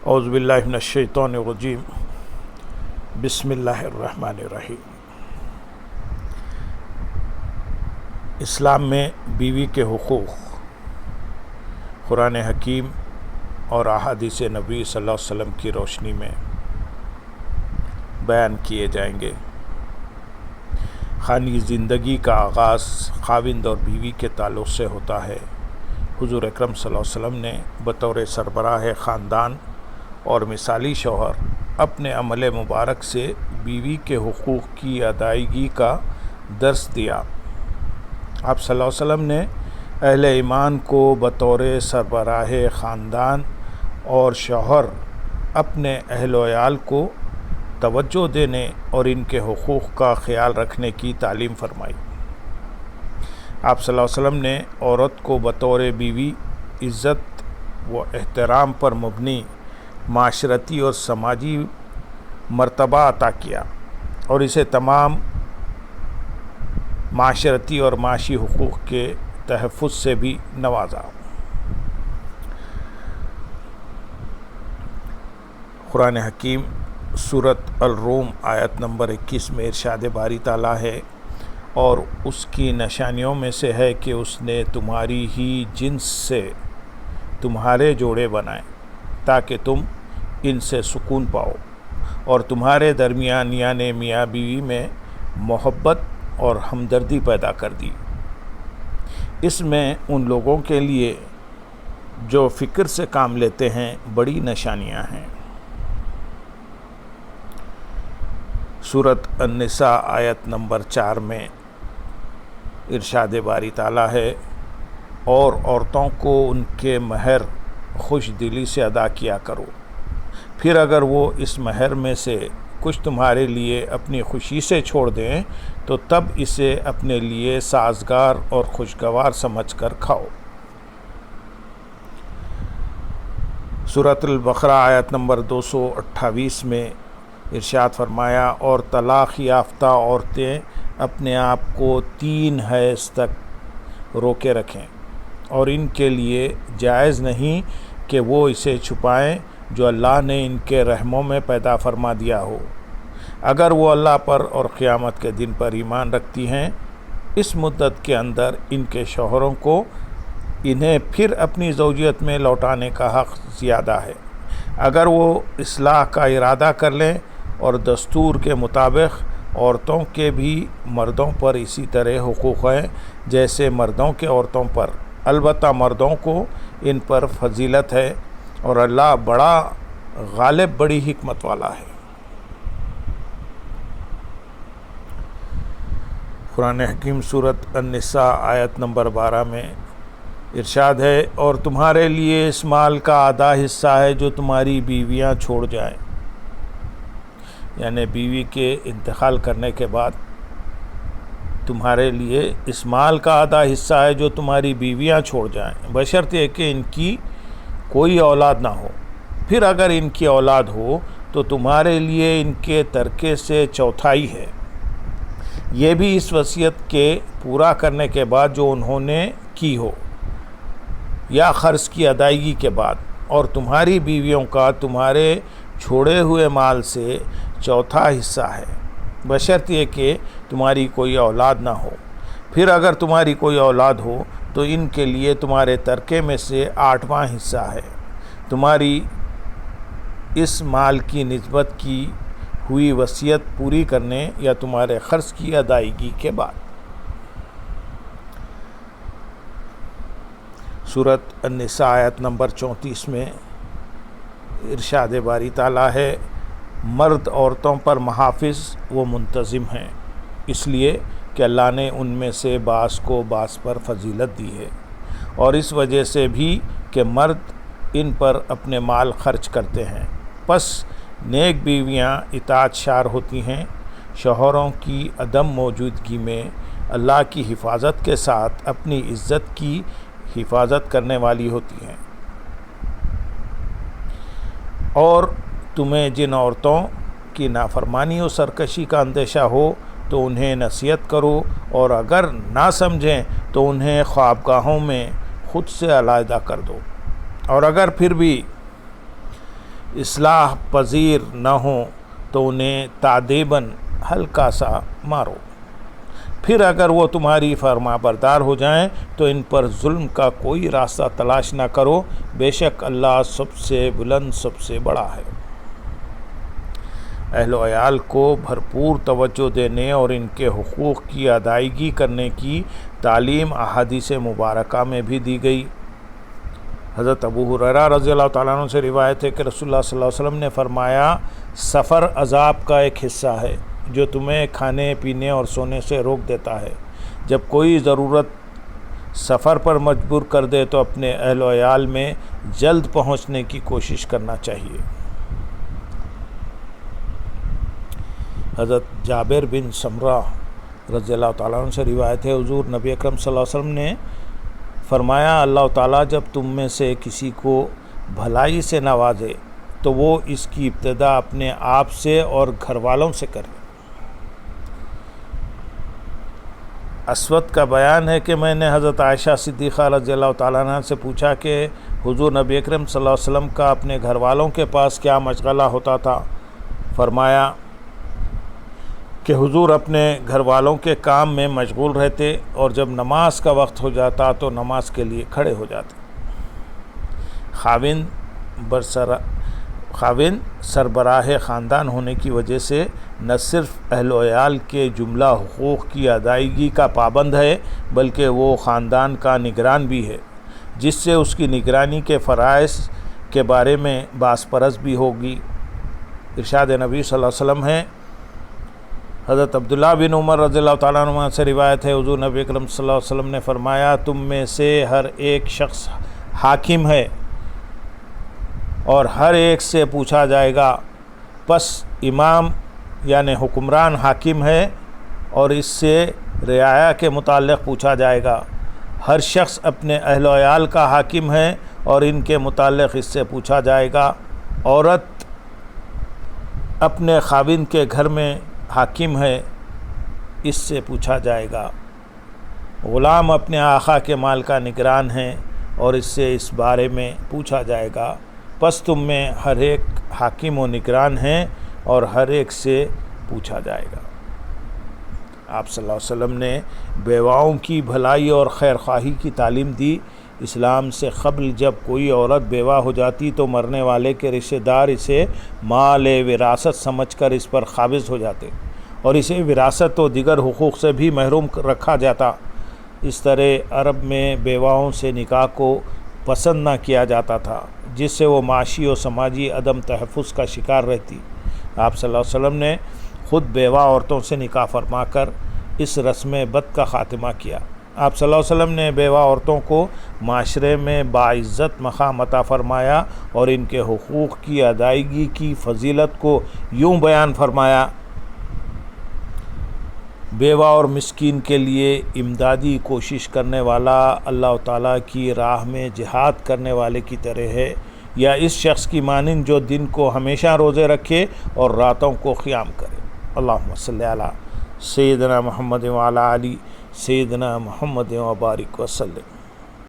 اعوذ باللہ من الشیطان الرجیم بسم اللہ الرحمن الرحیم۔ اسلام میں بیوی کے حقوق قرآن حکیم اور احادیث نبی صلی اللہ علیہ وسلم کی روشنی میں بیان کیے جائیں گے۔ خانگی زندگی کا آغاز خاوند اور بیوی کے تعلق سے ہوتا ہے۔ حضور اکرم صلی اللہ علیہ وسلم نے بطور سربراہ خاندان اور مثالی شوہر اپنے عمل مبارک سے بیوی کے حقوق کی ادائیگی کا درس دیا۔ آپ صلی اللہ علیہ وسلم نے اہل ایمان کو بطور سربراہ خاندان اور شوہر اپنے اہل و عیال کو توجہ دینے اور ان کے حقوق کا خیال رکھنے کی تعلیم فرمائی۔ آپ صلی اللہ علیہ وسلم نے عورت کو بطور بیوی عزت و احترام پر مبنی معاشرتی اور سماجی مرتبہ عطا کیا اور اسے تمام معاشرتی اور معاشی حقوق کے تحفظ سے بھی نوازا۔ قرآن حکیم سورۃ الروم آیت نمبر 21 میں ارشاد باری تعالیٰ ہے، اور اس کی نشانیوں میں سے ہے کہ اس نے تمہاری ہی جنس سے تمہارے جوڑے بنائے تاکہ تم ان سے سکون پاؤ، اور تمہارے درمیان یعنی میاں بیوی میں محبت اور ہمدردی پیدا کر دی۔ اس میں ان لوگوں کے لیے جو فکر سے کام لیتے ہیں بڑی نشانیاں ہیں۔ سورۃ النساء آیت نمبر 4 میں ارشاد باری تعالیٰ ہے، اور عورتوں کو ان کے مہر خوش دلی سے ادا کیا کرو، پھر اگر وہ اس مہر میں سے کچھ تمہارے لیے اپنی خوشی سے چھوڑ دیں تو تب اسے اپنے لیے سازگار اور خوشگوار سمجھ کر کھاؤ۔ سورۃ البقرہ آیت نمبر 228 میں ارشاد فرمایا، اور طلاق یافتہ عورتیں اپنے آپ کو 3 حیض تک روکے رکھیں، اور ان کے لیے جائز نہیں کہ وہ اسے چھپائیں جو اللہ نے ان کے رحموں میں پیدا فرما دیا ہو، اگر وہ اللہ پر اور قیامت کے دن پر ایمان رکھتی ہیں۔ اس مدت کے اندر ان کے شوہروں کو انہیں پھر اپنی زوجیت میں لوٹانے کا حق زیادہ ہے، اگر وہ اصلاح کا ارادہ کر لیں، اور دستور کے مطابق عورتوں کے بھی مردوں پر اسی طرح حقوق ہیں جیسے مردوں کے عورتوں پر، البتہ مردوں کو ان پر فضیلت ہے، اور اللہ بڑا غالب بڑی حکمت والا ہے۔ قرآن حکیم سورۃ النساء آیت نمبر 12 میں ارشاد ہے، اور تمہارے لیے اس مال کا آدھا حصہ ہے جو تمہاری بیویاں چھوڑ جائیں، یعنی بیوی کے انتقال کرنے کے بعد تمہارے لیے اس مال کا آدھا حصہ ہے جو تمہاری بیویاں چھوڑ جائیں، بشرطے کہ ان کی کوئی اولاد نہ ہو، پھر اگر ان کی اولاد ہو تو تمہارے لیے ان کے ترکے سے چوتھائی ہے، یہ بھی اس وصیت کے پورا کرنے کے بعد جو انہوں نے کی ہو یا قرض کی ادائیگی کے بعد، اور تمہاری بیویوں کا تمہارے چھوڑے ہوئے مال سے چوتھا حصہ ہے، بشرطے کہ تمہاری کوئی اولاد نہ ہو، پھر اگر تمہاری کوئی اولاد ہو تو ان کے لیے تمہارے ترکے میں سے 8واں حصہ ہے، تمہاری اس مال کی نسبت کی ہوئی وصیت پوری کرنے یا تمہارے قرض کی ادائیگی کے بعد۔ سورۃ النساء آیت نمبر 34 میں ارشاد باری تعالیٰ ہے، مرد عورتوں پر محافظ و منتظم ہیں، اس لیے کہ اللہ نے ان میں سے بعض کو بعض پر فضیلت دی ہے، اور اس وجہ سے بھی کہ مرد ان پر اپنے مال خرچ کرتے ہیں، پس نیک بیویاں اطاعت شار ہوتی ہیں، شوہروں کی عدم موجودگی میں اللہ کی حفاظت کے ساتھ اپنی عزت کی حفاظت کرنے والی ہوتی ہیں۔ اور تمہیں جن عورتوں کی نافرمانی و سرکشی کا اندیشہ ہو تو انہیں نصیحت کرو، اور اگر نہ سمجھیں تو انہیں خوابگاہوں میں خود سے علیحدہ کر دو، اور اگر پھر بھی اصلاح پذیر نہ ہوں تو انہیں تادیباً ہلکا سا مارو، پھر اگر وہ تمہاری فرما بردار ہو جائیں تو ان پر ظلم کا کوئی راستہ تلاش نہ کرو، بے شک اللہ سب سے بلند سب سے بڑا ہے۔ اہل و عیال کو بھرپور توجہ دینے اور ان کے حقوق کی ادائیگی کرنے کی تعلیم احادیث مبارکہ میں بھی دی گئی۔ حضرت ابو ہریرہ رضی اللہ تعالیٰ عنہ سے روایت ہے کہ رسول اللہ صلی اللہ علیہ وسلم نے فرمایا، سفر عذاب کا ایک حصہ ہے جو تمہیں کھانے پینے اور سونے سے روک دیتا ہے۔ جب کوئی ضرورت سفر پر مجبور کر دے تو اپنے اہل و عیال میں جلد پہنچنے کی کوشش کرنا چاہیے۔ حضرت جابر بن سمرہ رضی اللہ تعالیٰ عنہ سے روایت ہے، حضور نبی اکرم صلی اللہ علیہ وسلم نے فرمایا، اللہ تعالیٰ جب تم میں سے کسی کو بھلائی سے نوازے تو وہ اس کی ابتدا اپنے آپ سے اور گھر والوں سے کرے۔ اسود کا بیان ہے کہ میں نے حضرت عائشہ صدیقہ رضی اللہ تعالیٰ عنہ سے پوچھا کہ حضور نبی اکرم صلی اللہ علیہ وسلم کا اپنے گھر والوں کے پاس کیا مشغلہ ہوتا تھا؟ فرمایا کہ حضور اپنے گھر والوں کے کام میں مشغول رہتے اور جب نماز کا وقت ہو جاتا تو نماز کے لیے کھڑے ہو جاتے۔ خاوند سربراہ خاندان ہونے کی وجہ سے نہ صرف اہل و عیال کے جملہ حقوق کی ادائیگی کا پابند ہے بلکہ وہ خاندان کا نگران بھی ہے، جس سے اس کی نگرانی کے فرائض کے بارے میں باس پرس بھی ہوگی۔ ارشاد نبی صلی اللہ علیہ وسلم ہے، حضرت عبداللہ بن عمر رضی اللہ تعالیٰ عنہ سے روایت ہے، حضور نبی اکرم صلی اللہ علیہ وسلم نے فرمایا، تم میں سے ہر ایک شخص حاکم ہے اور ہر ایک سے پوچھا جائے گا، پس امام یعنی حکمران حاکم ہے اور اس سے رعایا کے متعلق پوچھا جائے گا، ہر شخص اپنے اہل و عیال کا حاکم ہے اور ان کے متعلق اس سے پوچھا جائے گا، عورت اپنے خاوند کے گھر میں حاکم ہے، اس سے پوچھا جائے گا، غلام اپنے آقا کے مال کا نگران ہے اور اس سے اس بارے میں پوچھا جائے گا، پس تم میں ہر ایک حاکم و نگران ہیں اور ہر ایک سے پوچھا جائے گا۔ آپ صلی اللہ علیہ وسلم نے بیواؤں کی بھلائی اور خیر خواہی کی تعلیم دی۔ اسلام سے قبل جب کوئی عورت بیوہ ہو جاتی تو مرنے والے کے رشتہ دار اسے مال وراثت سمجھ کر اس پر قابض ہو جاتے اور اسے وراثت و دیگر حقوق سے بھی محروم رکھا جاتا۔ اس طرح عرب میں بیواؤں سے نکاح کو پسند نہ کیا جاتا تھا، جس سے وہ معاشی و سماجی عدم تحفظ کا شکار رہتی۔ آپ صلی اللہ علیہ وسلم نے خود بیوہ عورتوں سے نکاح فرما کر اس رسم بد کا خاتمہ کیا۔ آپ صلی اللہ علیہ وسلم نے بیوہ عورتوں کو معاشرے میں باعزت مقام عطا فرمایا اور ان کے حقوق کی ادائیگی کی فضیلت کو یوں بیان فرمایا، بیوہ اور مسکین کے لیے امدادی کوشش کرنے والا اللہ تعالیٰ کی راہ میں جہاد کرنے والے کی طرح ہے، یا اس شخص کی مانند جو دن کو ہمیشہ روزے رکھے اور راتوں کو قیام کرے۔ اللہم صلی علی سیدنا محمد وعلی آلہ سیدنا محمد وبارک وسلم۔